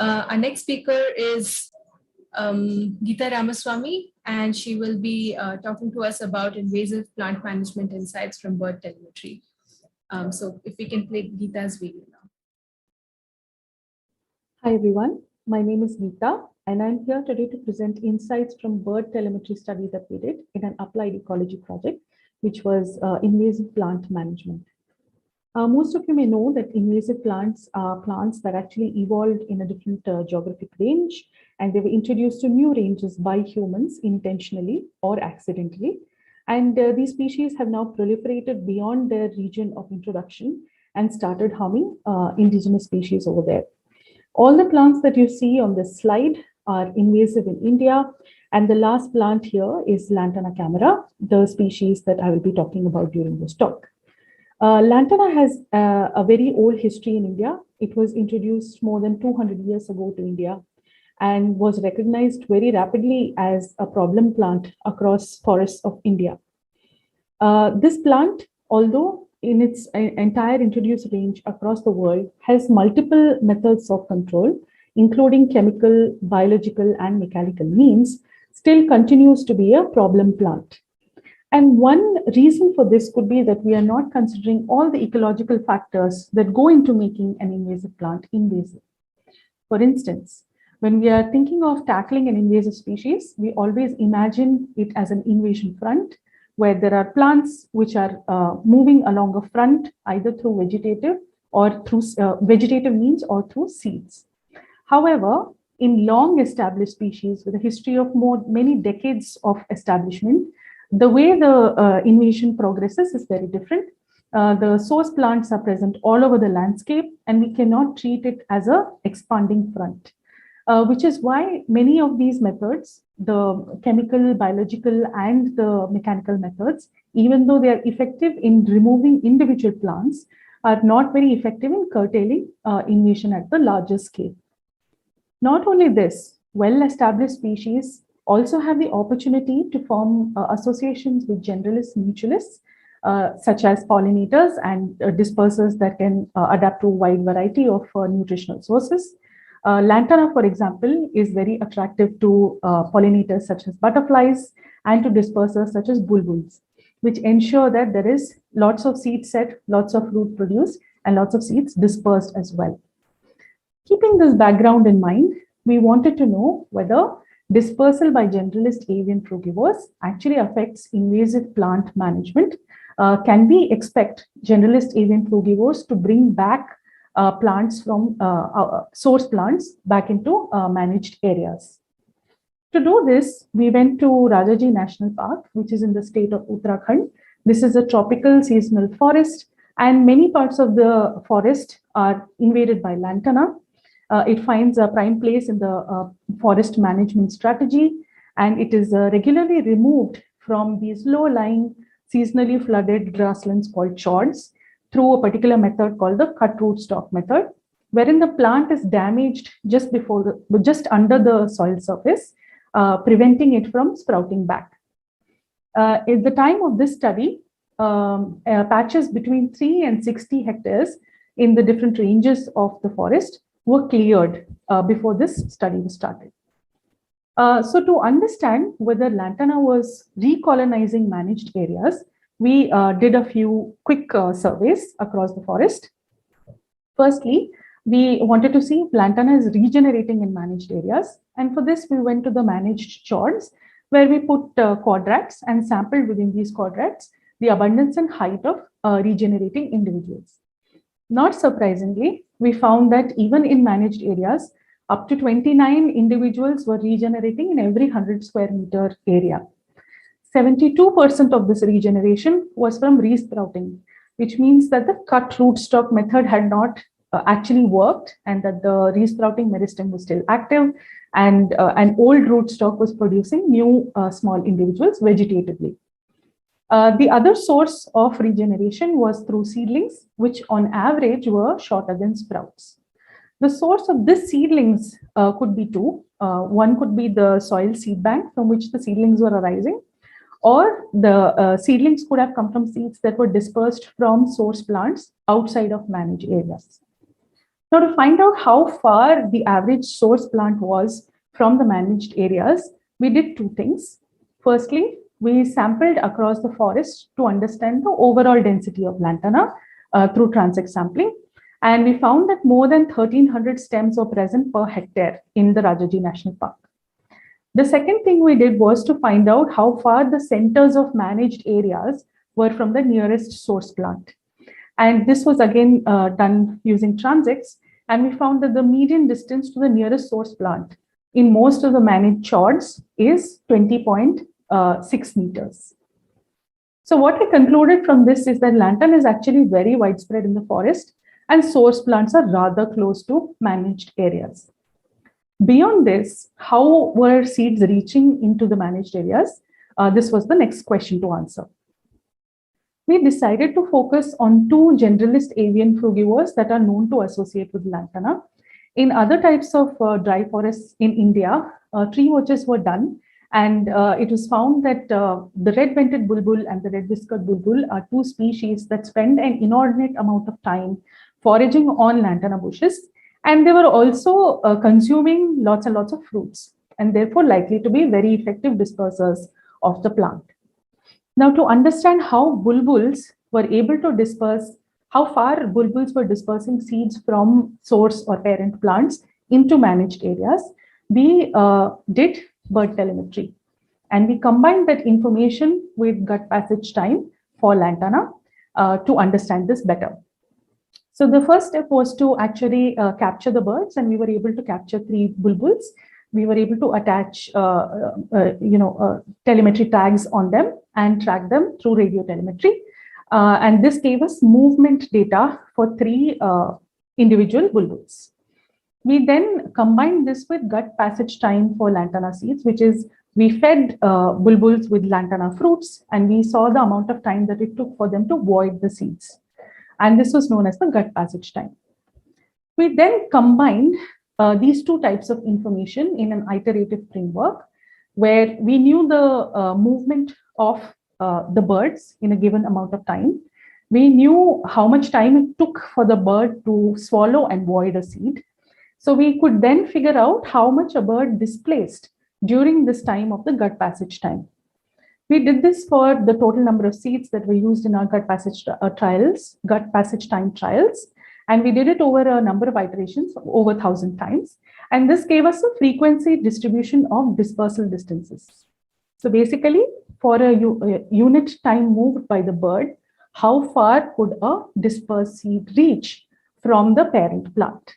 Our next speaker is Geeta Ramaswamy, and she will be talking to us about invasive plant management insights from bird telemetry. So if we can play Geeta's video now. Hi everyone, my name is Geeta and I'm here today to present insights from bird telemetry study that we did in an applied ecology project, which was invasive plant management. Most of you may know that invasive plants are plants that actually evolved in a different geographic range, and they were introduced to new ranges by humans intentionally or accidentally. And these species have now proliferated beyond their region of introduction and started harming indigenous species over there. All the plants that you see on this slide are invasive in India, and the last plant here is Lantana camera, the species that I will be talking about during this talk. Lantana has a very old history in India. It was introduced more than 200 years ago to India and was recognized very rapidly as a problem plant across forests of India. This plant, although in its entire introduced range across the world, has multiple methods of control, including chemical, biological, and mechanical means, still continues to be a problem plant. And one reason for this could be that we are not considering all the ecological factors that go into making an invasive plant invasive. For instance, when we are thinking of tackling an invasive species, we always imagine it as an invasion front, where there are plants which are moving along a front, either through vegetative or through vegetative means or through seeds. However, in long established species with a history of many decades of establishment, the way the invasion progresses is very different. The source plants are present all over the landscape, and we cannot treat it as an expanding front, which is why many of these methods, the chemical, biological, and the mechanical methods, even though they are effective in removing individual plants, are not very effective in curtailing invasion at the larger scale. Not only this, well-established species also have the opportunity to form associations with generalist mutualists, such as pollinators and dispersers that can adapt to a wide variety of nutritional sources. Lantana, for example, is very attractive to pollinators such as butterflies and to dispersers such as bulbuls, which ensure that there is lots of seed set, lots of fruit produced, and lots of seeds dispersed as well. Keeping this background in mind, we wanted to know whether dispersal by generalist avian frugivores actually affects invasive plant management. Can we expect generalist avian frugivores to bring back plants from source plants back into managed areas? To do this, we went to Rajaji National Park, which is in the state of Uttarakhand. This is a tropical seasonal forest, and many parts of the forest are invaded by Lantana. It finds a prime place in the forest management strategy, and it is regularly removed from these low-lying, seasonally flooded grasslands called chords through a particular method called the cut rootstock method, wherein the plant is damaged just under the soil surface, preventing it from sprouting back. At the time of this study, patches between 3 and 60 hectares in the different ranges of the forest were cleared before this study was started. So to understand whether Lantana was recolonizing managed areas, we did a few quick surveys across the forest. Firstly, we wanted to see if Lantana is regenerating in managed areas. And for this, we went to the managed chords, where we put quadrats and sampled within these quadrats the abundance and height of regenerating individuals. Not surprisingly, we found that even in managed areas, up to 29 individuals were regenerating in every 100 square meter area. 72% of this regeneration was from resprouting, which means that the cut rootstock method had not actually worked, and that the resprouting meristem was still active, and an old rootstock was producing new small individuals vegetatively. The other source of regeneration was through seedlings, which on average were shorter than sprouts. The source of this seedlings could be two. One could be the soil seed bank from which the seedlings were arising, or the seedlings could have come from seeds that were dispersed from source plants outside of managed areas. Now, to find out how far the average source plant was from the managed areas, we did two things. Firstly, we sampled across the forest to understand the overall density of lantana through transect sampling. And we found that more than 1,300 stems were present per hectare in the Rajaji National Park. The second thing we did was to find out how far the centers of managed areas were from the nearest source plant. And this was again done using transects. And we found that the median distance to the nearest source plant in most of the managed chords is 20.6 meters. So what we concluded from this is that lantana is actually very widespread in the forest and source plants are rather close to managed areas. Beyond this, how were seeds reaching into the managed areas? This was the next question to answer. We decided to focus on two generalist avian frugivores that are known to associate with lantana. In other types of dry forests in India, tree watches were done, and it was found that the red-vented bulbul and the red-whiskered bulbul are two species that spend an inordinate amount of time foraging on lantana bushes, and they were also consuming lots and lots of fruits, and therefore likely to be very effective dispersers of the plant. Now, to understand how bulbuls were able to disperse, how far bulbuls were dispersing seeds from source or parent plants into managed areas, we did bird telemetry. And we combined that information with gut passage time for lantana to understand this better. So the first step was to actually capture the birds, and we were able to capture 3 bulbuls. We were able to attach, telemetry tags on them and track them through radio telemetry. And this gave us movement data for 3 individual bulbuls. We then combined this with gut passage time for lantana seeds, which is we fed bulbuls with lantana fruits, and we saw the amount of time that it took for them to void the seeds. And this was known as the gut passage time. We then combined these 2 types of information in an iterative framework where we knew the movement of the birds in a given amount of time. We knew how much time it took for the bird to swallow and void a seed. So we could then figure out how much a bird displaced during this time of the gut passage time. We did this for the total number of seeds that were used in our gut passage time trials. And we did it over a number of iterations, over 1,000 times. And this gave us a frequency distribution of dispersal distances. So basically, for a unit time moved by the bird, how far could a dispersed seed reach from the parent plant?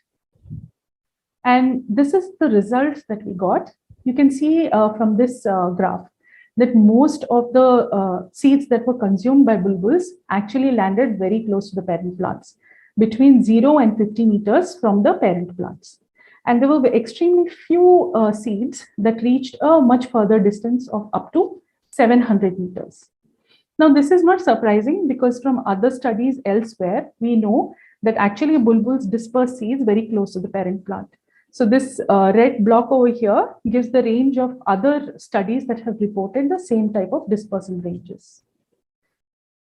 And this is the results that we got. You can see from this graph that most of the seeds that were consumed by bulbuls actually landed very close to the parent plants, between 0 and 50 meters from the parent plants. And there were extremely few seeds that reached a much further distance of up to 700 meters. Now, this is not surprising because from other studies elsewhere, we know that actually bulbuls disperse seeds very close to the parent plant. So this red block over here gives the range of other studies that have reported the same type of dispersal ranges.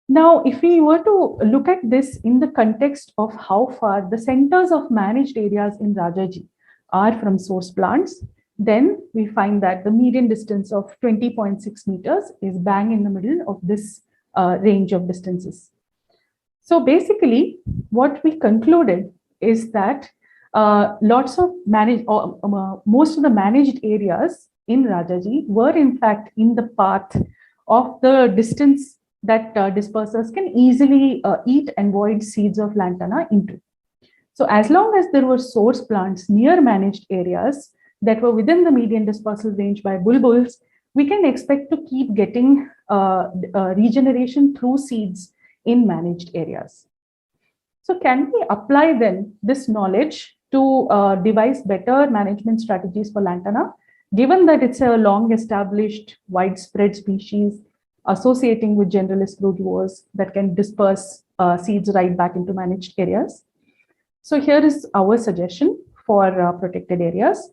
Now, if we were to look at this in the context of how far the centers of managed areas in Rajaji are from source plants, then we find that the median distance of 20.6 meters is bang in the middle of this range of distances. So basically, what we concluded is that most of the managed areas in Rajaji were in fact in the path of the distance that dispersers can easily eat and void seeds of lantana into. So as long as there were source plants near managed areas that were within the median dispersal range by bulbuls, we can expect to keep getting regeneration through seeds in managed areas. So can we apply then this knowledge to devise better management strategies for lantana, given that it's a long established, widespread species associating with generalist frugivores that can disperse seeds right back into managed areas? So here is our suggestion for protected areas.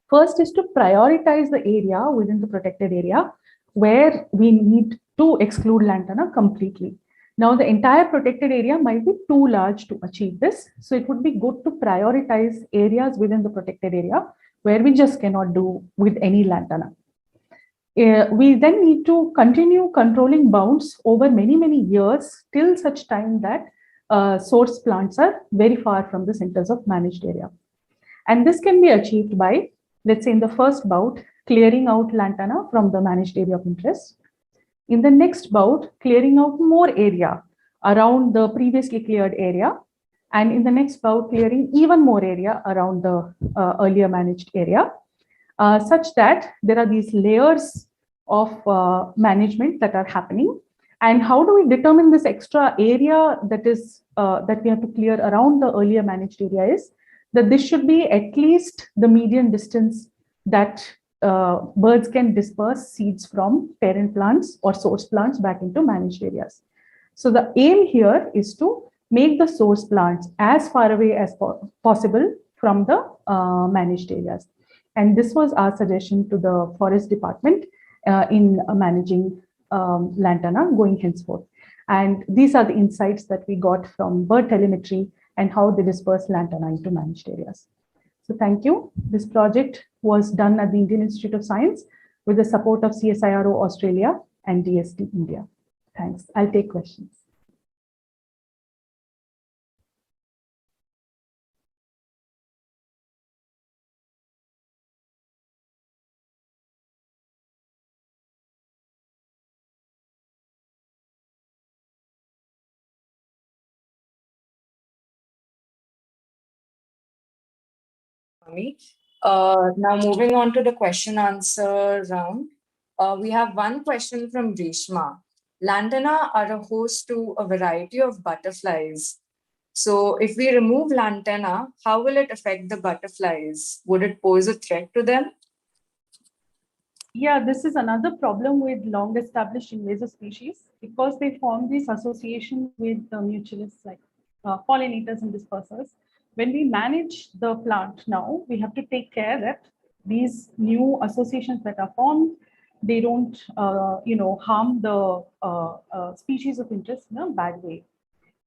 First is to prioritize the area within the protected area where we need to exclude lantana completely. Now, the entire protected area might be too large to achieve this. So it would be good to prioritize areas within the protected area where we just cannot do with any lantana. We then need to continue controlling bounds over many, many years till such time that source plants are very far from the centers of managed area. And this can be achieved by, let's say in the first bout, clearing out lantana from the managed area of interest. In the next bout, clearing out more area around the previously cleared area. And in the next bout, clearing even more area around the earlier managed area, such that there are these layers of management that are happening. And how do we determine this extra area that is that we have to clear around the earlier managed area is that this should be at least the median distance that birds can disperse seeds from parent plants or source plants back into managed areas. So the aim here is to make the source plants as far away as possible from the managed areas. And this was our suggestion to the forest department in managing lantana going henceforth. And these are the insights that we got from bird telemetry and how they disperse lantana into managed areas. So thank you. This project was done at the Indian Institute of Science with the support of CSIRO Australia and DST India. Thanks. I'll take questions. Now moving on to the question answer round. We have one question from Reshma. Lantana are a host to a variety of butterflies. So if we remove lantana, how will it affect the butterflies? Would it pose a threat to them? Yeah, this is another problem with long established invasive species because they form these associations with the mutualists like pollinators and dispersers. When we manage the plant now, we have to take care that these new associations that are formed, they don't, harm the species of interest in a bad way.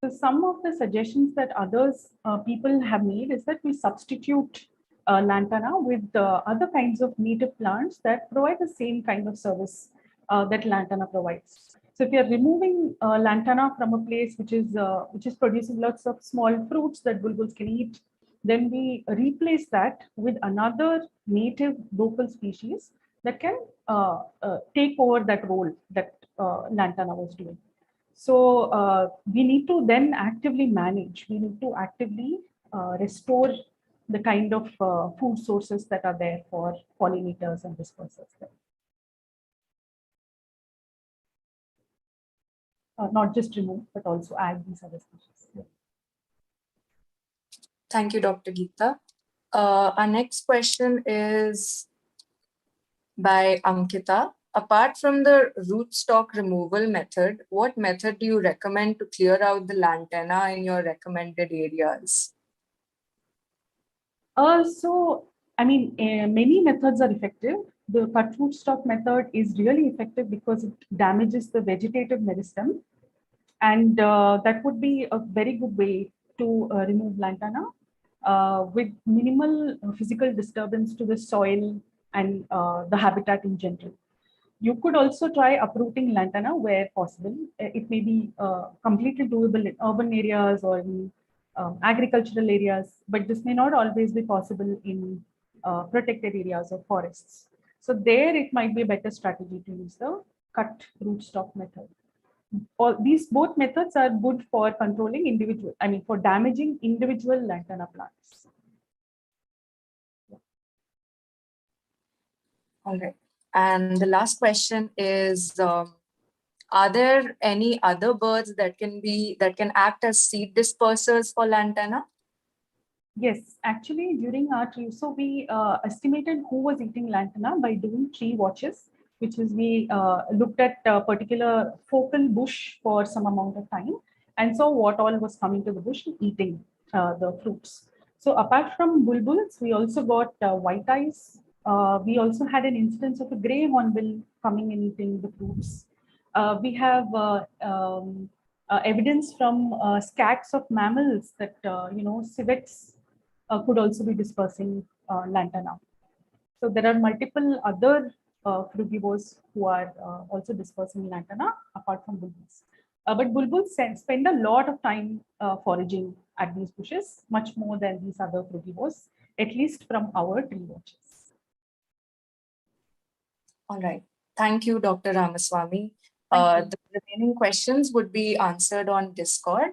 So some of the suggestions that others people have made is that we substitute lantana with other kinds of native plants that provide the same kind of service that lantana provides. So if you're removing lantana from a place which is producing lots of small fruits that bulbuls can eat, then we replace that with another native local species that can take over that role that lantana was doing. So we need to then actively manage. We need to actively restore the kind of food sources that are there for pollinators and dispersers. Not just remove, but also add these other species. Yeah. Thank you, Dr. Geeta. Our next question is by Ankita. Apart from the rootstock removal method, what method do you recommend to clear out the lantana in your recommended areas? Many methods are effective. The cut rootstock method is really effective because it damages the vegetative meristem. And that would be a very good way to remove lantana with minimal physical disturbance to the soil and the habitat in general. You could also try uprooting lantana where possible. It may be completely doable in urban areas or in agricultural areas, but this may not always be possible in protected areas or forests. So there it might be a better strategy to use the cut rootstock method. These both methods are good for controlling for damaging individual lantana plants. All right. And the last question is, are there any other birds that can act as seed dispersers for lantana? Yes, actually during our tree, so we estimated who was eating lantana by doing tree watches, which is we looked at a particular focal bush for some amount of time and saw what all was coming to the bush and eating the fruits. So apart from bulbuls, we also got white eyes. We also had an instance of a gray hornbill coming and eating the fruits. We have evidence from scats of mammals that civets could also be dispersing lantana. So there are multiple other frugivores who are also dispersing lantana apart from bulbuls. But bulbuls spend a lot of time foraging at these bushes, much more than these other frugivores, at least from our tree watches. All right. Thank you, Dr. Ramaswamy. The remaining questions would be answered on Discord.